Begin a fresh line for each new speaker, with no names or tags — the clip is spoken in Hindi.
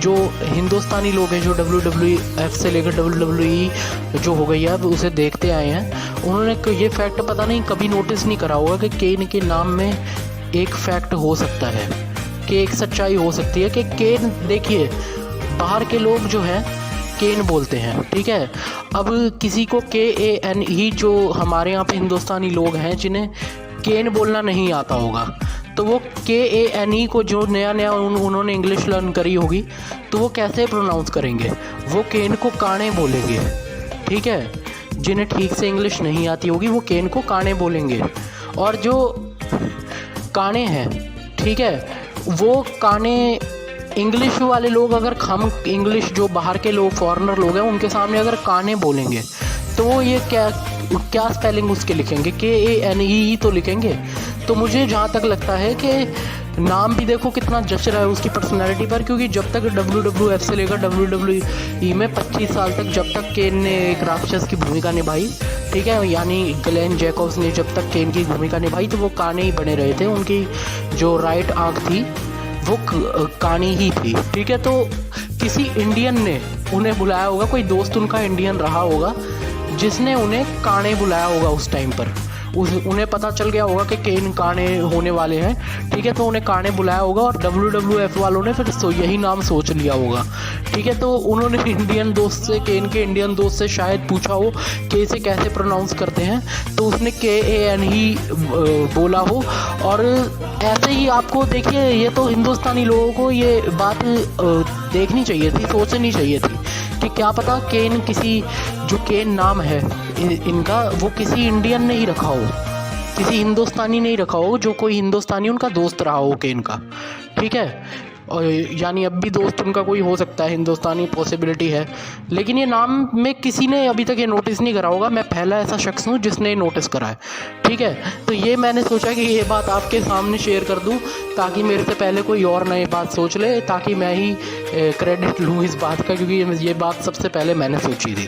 जो हिंदुस्तानी लोग हैं जो WWF से लेकर WWE जो हो गई है अब उसे देखते आए हैं, उन्होंने ये फैक्ट पता नहीं कभी नोटिस नहीं करा होगा कि केन के नाम में एक फैक्ट हो सकता है, कि एक सच्चाई हो सकती है कि केन, देखिए बाहर के लोग जो हैं केन बोलते हैं, ठीक है। अब किसी को KAN ही, जो हमारे यहाँ पे हिंदुस्तानी लोग हैं जिन्हें केन बोलना नहीं आता होगा, तो वो KANE को जो नया नया उन्होंने इंग्लिश लर्न करी होगी तो वो कैसे प्रोनाउंस करेंगे, वो केन को काणे बोलेंगे, ठीक है। जिन्हें ठीक से इंग्लिश नहीं आती होगी वो केन को काणे बोलेंगे, और जो काणे हैं, ठीक है, वो काणे इंग्लिश वाले लोग, अगर हम इंग्लिश जो बाहर के लोग फॉरेनर लोग हैं उनके सामने अगर काने बोलेंगे तो वो ये क्या स्पेलिंग उसके लिखेंगे, KANE ही तो लिखेंगे। तो मुझे जहाँ तक लगता है कि नाम भी देखो कितना जच रहा है उसकी पर्सनैलिटी पर, क्योंकि जब तक WWF से लेकर WWE में 25 साल तक जब तक केन ने एक राक्षस की भूमिका निभाई, ठीक है, यानी ग्लेन जैकब्स ने जब तक केन की भूमिका निभाई तो वो काने ही बने रहे थे, उनकी जो राइट आंख थी वो कानी ही थी, ठीक है। तो किसी इंडियन ने उन्हें बुलाया होगा, कोई दोस्त उनका इंडियन रहा होगा जिसने उन्हें काने बुलाया होगा उस टाइम पर, उन्हें पता चल गया होगा कि केन काने होने वाले हैं, ठीक है, तो उन्हें काने बुलाया होगा और WWF वालों ने फिर यही नाम सोच लिया होगा, ठीक है। तो उन्होंने इंडियन दोस्त से, केन के इंडियन दोस्त से शायद पूछा हो कि इसे कैसे प्रोनाउंस करते हैं, तो उसने KAN ही बोला हो। और ऐसे ही आपको देखिए, ये तो हिंदुस्तानी लोगों को ये बात देखनी चाहिए थी, सोचनी चाहिए थी कि क्या पता केन किसी, जो केन नाम है इनका, वो किसी इंडियन ने ही रखा हो, किसी हिंदुस्तानी ने ही रखा हो, जो कोई हिंदुस्तानी उनका दोस्त रहा हो केन का, ठीक है। और यानी अब भी दोस्त उनका कोई हो सकता है हिंदुस्तानी, पॉसिबिलिटी है, लेकिन ये नाम में किसी ने अभी तक ये नोटिस नहीं करा होगा। मैं पहला ऐसा शख्स हूँ जिसने नोटिस करा है, ठीक है। तो ये मैंने सोचा कि ये बात आपके सामने शेयर कर दूँ ताकि मेरे से पहले कोई और नई बात सोच ले, ताकि मैं ही क्रेडिट लूँ इस बात का, क्योंकि ये बात सबसे पहले मैंने सोची थी।